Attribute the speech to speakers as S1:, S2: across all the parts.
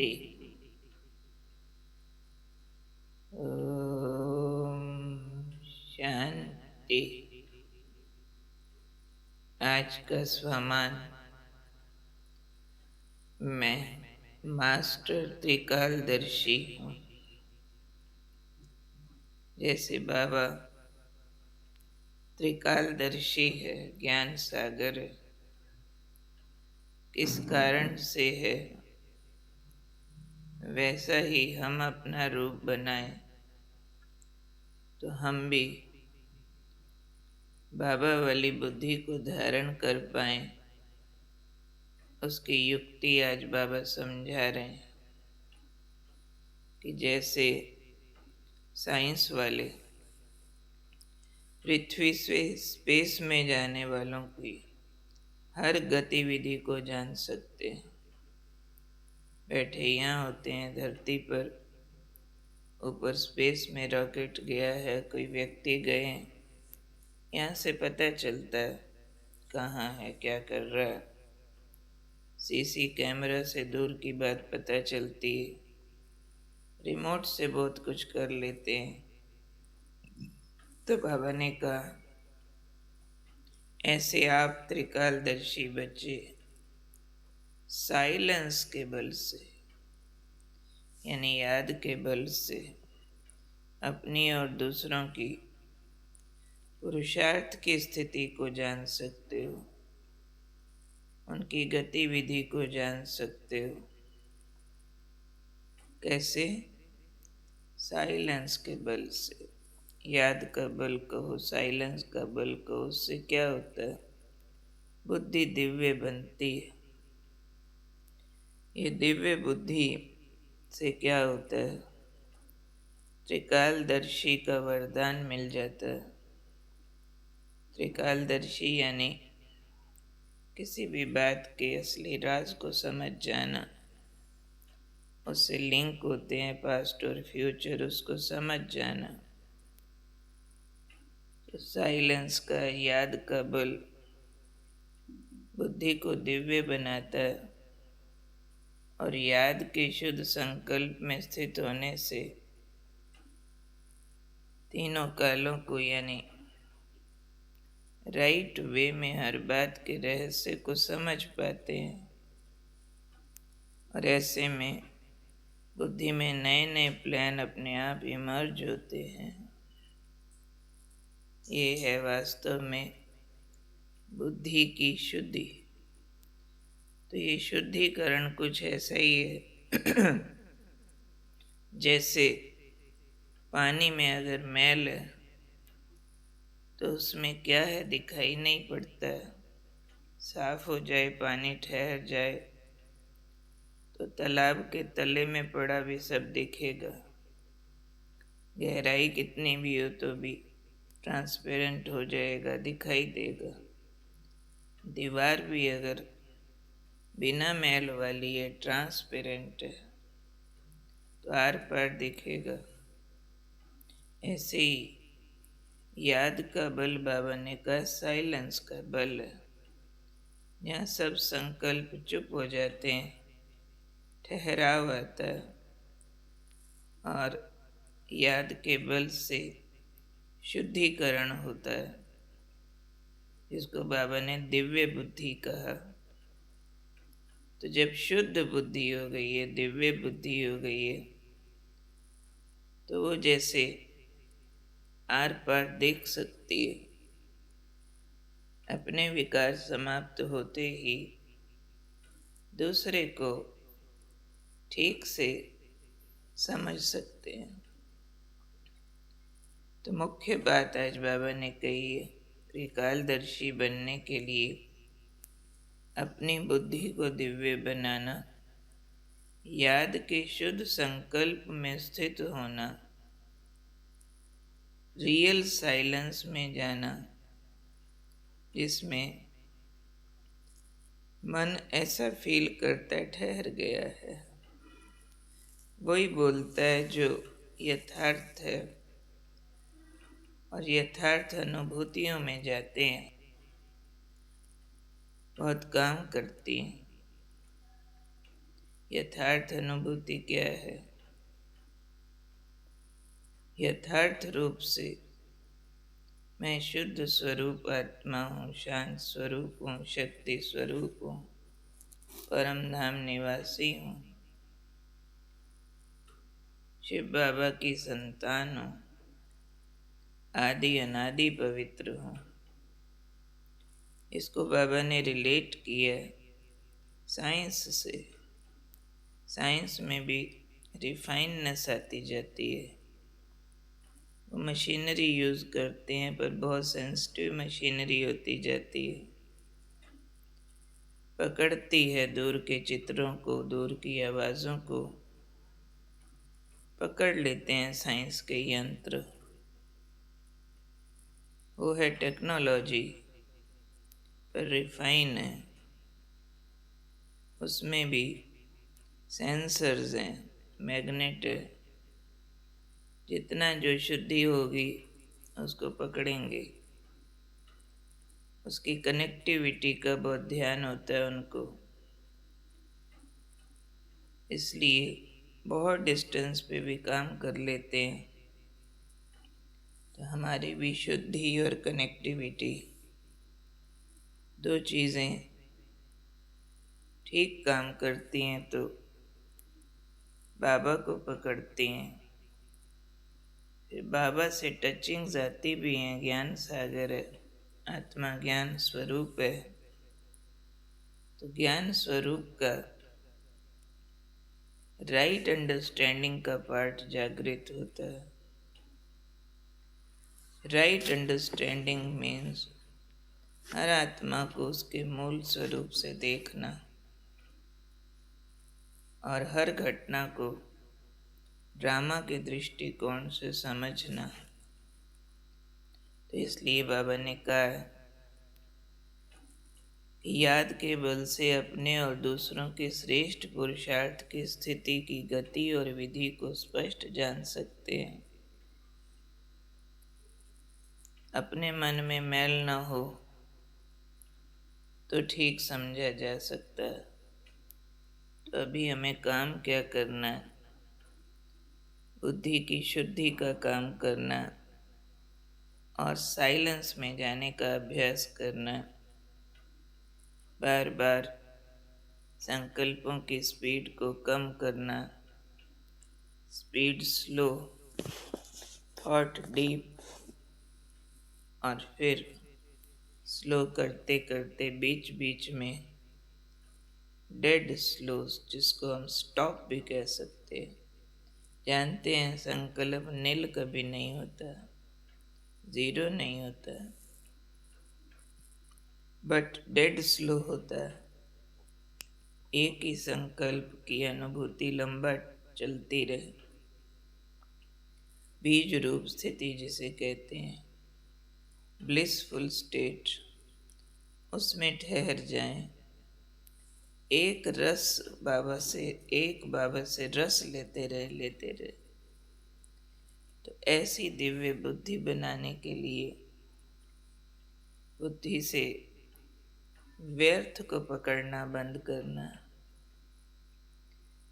S1: शांति। ओम शांति। आज का स्वमान मैं मास्टर त्रिकालदर्शी हूँ। जैसे बाबा त्रिकालदर्शी है, ज्ञान सागर है, किस कारण से है, वैसा ही हम अपना रूप बनाएं तो हम भी बाबा वाली बुद्धि को धारण कर पाएं। उसकी युक्ति आज बाबा समझा रहे हैं कि जैसे साइंस वाले पृथ्वी से स्पेस में जाने वालों की हर गतिविधि को जान सकते हैं। बैठे यहाँ होते हैं धरती पर, ऊपर स्पेस में रॉकेट गया है, कोई व्यक्ति गए हैं, यहाँ से पता चलता है कहाँ है, क्या कर रहा है। सीसी कैमरा से दूर की बात पता चलती है, रिमोट से बहुत कुछ कर लेते हैं। तो बाबा ने कहा ऐसे आप त्रिकालदर्शी बच्चे साइलेंस के बल से, यानी याद के बल से अपनी और दूसरों की पुरुषार्थ की स्थिति को जान सकते हो, उनकी गतिविधि को जान सकते हो। कैसे? साइलेंस के बल से। याद का बल कहो, साइलेंस का बल कहो, उससे क्या होता है? बुद्धि दिव्य बनती है। ये दिव्य बुद्धि से क्या होता है? त्रिकालदर्शी का वरदान मिल जाता है। त्रिकालदर्शी यानी किसी भी बात के असली राज को समझ जाना, उससे लिंक होते हैं पास्ट और फ्यूचर, उसको समझ जाना। तो साइलेंस का, याद का बल बुद्धि को दिव्य बनाता है और याद के शुद्ध संकल्प में स्थित होने से तीनों कालों को यानी राइट वे में हर बात के रहस्य को समझ पाते हैं। और ऐसे में बुद्धि में नए नए प्लान अपने आप इमर्ज होते हैं। ये है वास्तव में बुद्धि की शुद्धि। तो ये शुद्धिकरण कुछ ऐसा ही है जैसे पानी में अगर मैल है तो उसमें क्या है, दिखाई नहीं पड़ता है। साफ हो जाए, पानी ठहर जाए तो तालाब के तले में पड़ा भी सब दिखेगा। गहराई कितनी भी हो तो भी ट्रांसपेरेंट हो जाएगा, दिखाई देगा। दीवार भी अगर बिना मैल वाली है, ट्रांसपेरेंट है, तो आर पार दिखेगा। ऐसे ही याद का बल बाबा ने कहा साइलेंस का बल है। यहाँ सब संकल्प चुप हो जाते हैं, ठहराव आता है और याद के बल से शुद्धिकरण होता है, जिसको बाबा ने दिव्य बुद्धि कहा। तो जब शुद्ध बुद्धि हो गई है, दिव्य बुद्धि हो गई है, तो वो जैसे आर पार देख सकती है। अपने विकार समाप्त होते ही दूसरे को ठीक से समझ सकते हैं। तो मुख्य बात आज बाबा ने कही है, त्रिकालदर्शी बनने के लिए अपनी बुद्धि को दिव्य बनाना, याद के शुद्ध संकल्प में स्थित होना, रियल साइलेंस में जाना, जिसमें मन ऐसा फील करता है ठहर गया है, वही बोलता है जो यथार्थ है। और यथार्थ अनुभूतियों में जाते हैं, बहुत काम करती हैं। यथार्थ अनुभूति क्या है? यथार्थ रूप से मैं शुद्ध स्वरूप आत्मा हूँ, शांत स्वरूप हूँ, शक्ति स्वरूप हूँ, परम धाम निवासी हूँ, शिव बाबा की संतान हूँ, आदि अनादि पवित्र हूँ। इसको बाबा ने रिलेट किया साइंस से। साइंस में भी रिफाइननेस आती जाती है। वो मशीनरी यूज़ करते हैं पर बहुत सेंसिटिव मशीनरी होती जाती है, पकड़ती है दूर के चित्रों को, दूर की आवाज़ों को पकड़ लेते हैं साइंस के यंत्र। वो है टेक्नोलॉजी, पर रिफाइन है। उसमें भी सेंसर्स हैं, मैग्नेट है। जितना जो शुद्धि होगी उसको पकड़ेंगे। उसकी कनेक्टिविटी का बहुत ध्यान होता है उनको, इसलिए बहुत डिस्टेंस पे भी काम कर लेते हैं। तो हमारी भी शुद्धि और कनेक्टिविटी, दो चीज़ें ठीक काम करती हैं तो बाबा को पकड़ती हैं। फिर बाबा से टचिंग्स आती भी हैं। ज्ञान सागर है, आत्मा ज्ञान स्वरूप है, तो ज्ञान स्वरूप का राइट अंडरस्टैंडिंग का पार्ट जागृत होता है। राइट अंडरस्टैंडिंग मीन्स हर आत्मा को उसके मूल स्वरूप से देखना और हर घटना को ड्रामा के दृष्टिकोण से समझना। तो इसलिए बाबा ने कहा कि याद के बल से अपने और दूसरों के श्रेष्ठ पुरुषार्थ की स्थिति की गति और विधि को स्पष्ट जान सकते हैं। अपने मन में मैल न हो तो ठीक समझा जा सकता है। तो अभी हमें काम क्या करना है? बुद्धि की शुद्धि का काम करना और साइलेंस में जाने का अभ्यास करना। बार बार संकल्पों की स्पीड को कम करना, स्पीड स्लो, थॉट डीप, और फिर स्लो करते करते बीच बीच में डेड स्लो, जिसको हम स्टॉप भी कह सकते हैं। जानते हैं संकल्प नील कभी नहीं होता, जीरो नहीं होता, बट डेड स्लो होता है। एक ही संकल्प की अनुभूति लंबा चलती रहे, बीज रूप स्थिति जिसे कहते हैं, ब्लिसफुल स्टेट, उसमें ठहर जाएं। एक बाबा से रस लेते रहे। तो ऐसी दिव्य बुद्धि बनाने के लिए बुद्धि से व्यर्थ को पकड़ना बंद करना,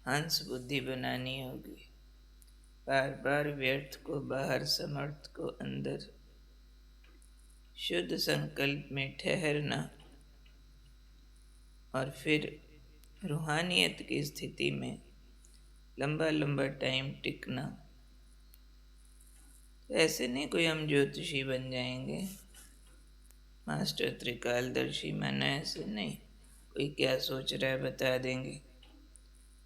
S1: हंस बुद्धि बनानी होगी। बार बार व्यर्थ को बाहर, समर्थ को अंदर, शुद्ध संकल्प में ठहरना और फिर रूहानियत की स्थिति में लंबा लंबा टाइम टिकना। तो ऐसे नहीं कोई हम ज्योतिषी बन जाएंगे, मास्टर त्रिकालदर्शी माना, ऐसे नहीं। कोई क्या सोच रहा है बता देंगे,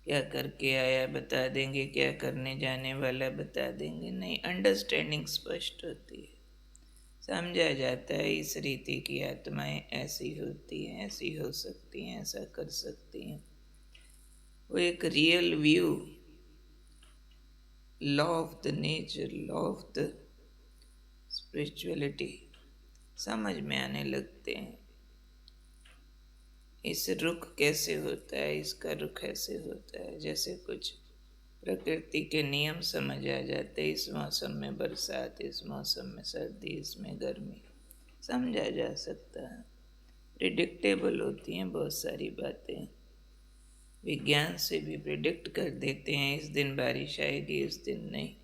S1: क्या करके आया बता देंगे, क्या करने जाने वाला बता देंगे। नहीं, अंडरस्टैंडिंग स्पष्ट होती है, समझा जाता है इस रीति की आत्माएं ऐसी होती हैं, ऐसी हो सकती हैं, ऐसा कर सकती हैं। वो एक real view, law of the nature, law of the spirituality समझ में आने लगते हैं। इस रुख कैसे होता है, इसका रुख ऐसे होता है, जैसे कुछ प्रकृति के नियम समझ आ जाते। इस मौसम में बरसात, इस मौसम में सर्दी, इसमें गर्मी, समझा जा सकता है। प्रिडिक्टेबल होती हैं बहुत सारी बातें। विज्ञान से भी प्रिडिक्ट कर देते हैं इस दिन बारिश आएगी, इस दिन नहीं।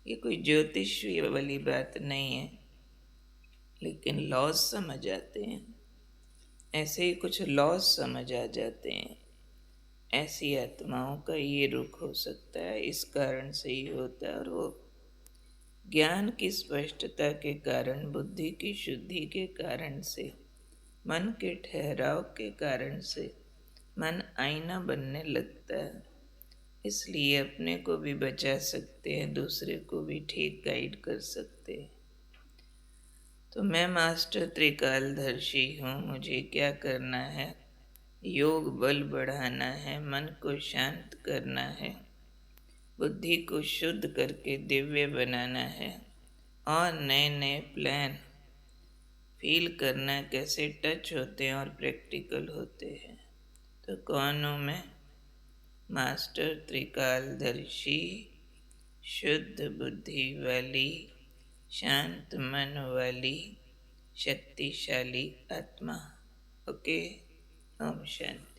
S1: ये कोई ज्योतिषी वाली बात नहीं है, लेकिन लॉज समझ आते हैं। ऐसे ही कुछ लॉज समझ आ जाते हैं। ऐसी आत्माओं का ये रुख हो सकता है, इस कारण से ही होता है। और वो ज्ञान की स्पष्टता के कारण, बुद्धि की शुद्धि के कारण से, मन के ठहराव के कारण से मन आईना बनने लगता है। इसलिए अपने को भी बचा सकते हैं, दूसरे को भी ठीक गाइड कर सकते हैं। तो मैं मास्टर त्रिकालदर्शी हूँ। मुझे क्या करना है? योग बल बढ़ाना है, मन को शांत करना है, बुद्धि को शुद्ध करके दिव्य बनाना है, और नए नए प्लान फील करना कैसे टच होते हैं और प्रैक्टिकल होते हैं। तो कौन हूँ मैं? मास्टर त्रिकालदर्शी, शुद्ध बुद्धि वाली, शांत मन वाली, शक्तिशाली आत्मा। ओके, ओम शांति।